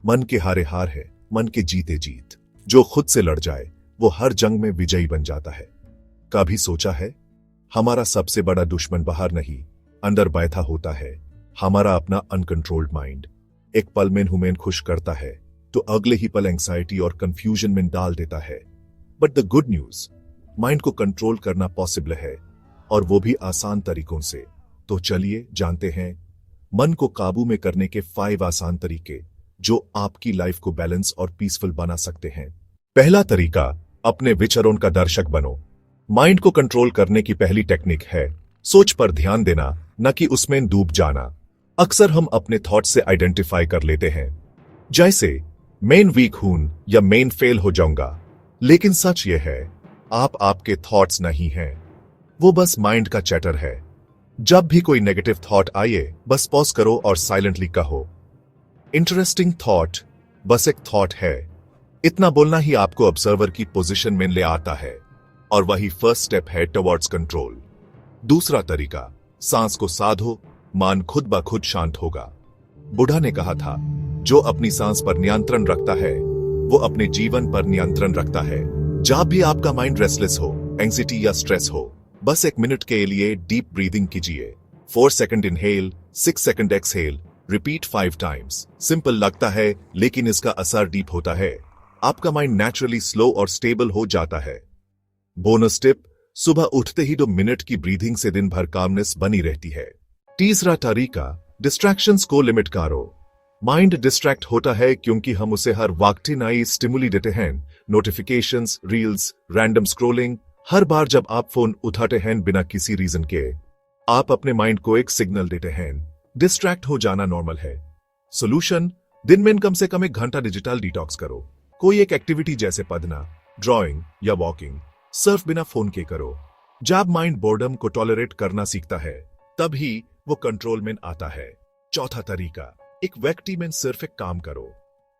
मन के हारे हार है, मन के जीते जीत। जो खुद से लड़ जाए वो हर जंग में विजयी बन जाता है। कभी सोचा है, हमारा सबसे बड़ा दुश्मन बाहर नहीं, अंदर बैठा होता है हमारा अपना अनकंट्रोल्ड माइंड। एक पल में हुमेन खुश करता है तो अगले ही पल एंग्जाइटी और कंफ्यूजन में डाल देता है। But the good news, mind को कंट्रोल करना पॉसिबल है, और वो भी आसान तरीकों से। तो चलिए जानते हैं मन को काबू में करने के 5 आसान तरीके जो आपकी लाइफ को बैलेंस और पीसफुल बना सकते हैं। पहला तरीका, अपने विचारों का दर्शक बनो। माइंड को कंट्रोल करने की पहली टेक्निक है सोच पर ध्यान देना, न कि उसमें डूब जाना। अक्सर हम अपने थॉट से आइडेंटिफाई कर लेते हैं, जैसे मेन वीक हूं या मेन फेल हो जाऊंगा। लेकिन सच यह है, आप आपके थॉट्स नहीं हैं, वो बस माइंड का चैटर है। जब भी कोई नेगेटिव थॉट आए, बस पॉज करो और साइलेंटली कहो, इंटरेस्टिंग थॉट, बस एक थॉट है। इतना बोलना ही आपको ऑब्जर्वर की पोजीशन में ले आता है, और वही फर्स्ट स्टेप है टुवर्ड्स कंट्रोल। दूसरा तरीका, सांस को साधो, मान खुद ब खुद शांत होगा। बुढ़ा ने कहा था, जो अपनी सांस पर नियंत्रण रखता है वो अपने जीवन पर नियंत्रण रखता है। जब भी आपका माइंड रेस्टलेस हो, एंग्जाइटी या स्ट्रेस हो, बस 1 मिनट के लिए डीप ब्रीदिंग कीजिए। 4 second inhale, 6 second exhale, repeat 5 times. Simple लगता है लेकिन इसका असर डीप होता है। आपका माइंड नेचुरली स्लो और स्टेबल हो जाता है। बोनस टिप, सुबह उठते ही 2 मिनट की ब्रीदिंग से दिन भर कामनेस बनी रहती है। तीसरा तरीका, डिस्ट्रैक्शंस को लिमिट करो। माइंड डिस्ट्रैक्ट होता है क्योंकि हम उसे हर वक्त नई स्टिमुली देते हैं। Notifications, reels, random scrolling. हर बार जब आप फोन उठाते हैं बिना किसी रीजन के, आप अपने माइंड को एक सिग्नल देते हैं। डिस्ट्रैक्ट हो जाना नॉर्मल है। सोल्यूशन, दिन में कम से कम 1 घंटा डिजिटल डिटॉक्स करो। कोई एक एक्टिविटी जैसे पढ़ना, ड्राइंग या वॉकिंग, सिर्फ बिना फोन के करो। जब माइंड बोर्डम को टॉलरेट करना सीखता है, तभी वो कंट्रोल में आता है। चौथा तरीका, एक व्यक्ति में सिर्फ एक काम करो।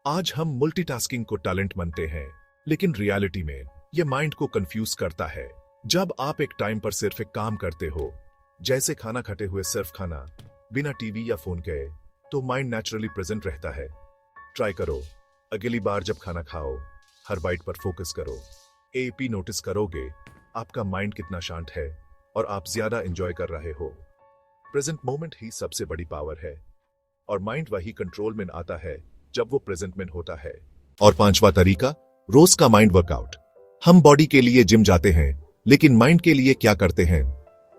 आज हम मल्टीटास्किंग को टैलेंट मानते हैं, लेकिन रियलिटी में ये माइंड को कंफ्यूज करता है। जब आप एक टाइम पर सिर्फ एक काम करते हो, जैसे खाना खाते हुए सिर्फ खाना, बिना टीवी या फोन के, तो माइंड नेचुरली प्रेजेंट रहता है। ट्राई करो, अगली बार जब खाना खाओ, हर बाइट पर फोकस करो। एपी नोटिस करोगे आपका माइंड कितना शांत है और आप ज्यादा एंजॉय कर रहे हो। प्रेजेंट मोमेंट ही सबसे बड़ी पावर है, और माइंड वही कंट्रोल में आता है जब वो प्रेजेंट में होता है। और 5वां तरीका, रोज का माइंड वर्कआउट। हम बॉडी के लिए जिम जाते हैं, लेकिन माइंड के लिए क्या करते हैं?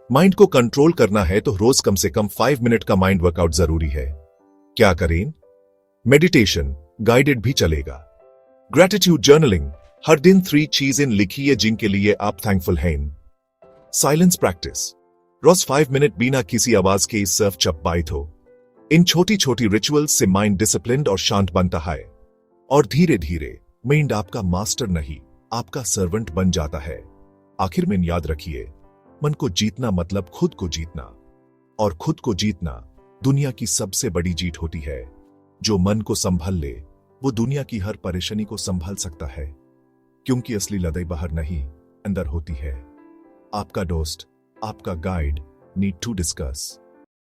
माइंड को कंट्रोल करना है तो रोज कम से कम 5 मिनट का माइंड वर्कआउट जरूरी है। क्या करें? मेडिटेशन, गाइडेड भी चलेगा। ग्रेटिट्यूड जर्नलिंग, हर दिन 3 चीजें लिखिए जिनके लिए आप थैंकफुल हैं। साइलेंस प्रैक्टिस, रोज 5 मिनट बिना किसी आवाज के सिर्फ चुप बैठ हो। इन छोटी छोटी रिचुअल्स से माइंड डिसिप्लिन्ड और शांत बनता है, और धीरे धीरे माइंड आपका मास्टर नहीं, आपका सर्वेंट बन जाता है। आखिर में याद रखिए, मन को जीतना मतलब खुद को जीतना, और खुद को जीतना दुनिया की सबसे बड़ी जीत होती है। जो मन को संभाल ले, वो दुनिया की हर परेशानी को संभाल सकता है, क्योंकि असली लड़ाई बाहर नहीं, अंदर होती है। आपका दोस्त, आपका गाइड, नीड टू डिस्कस।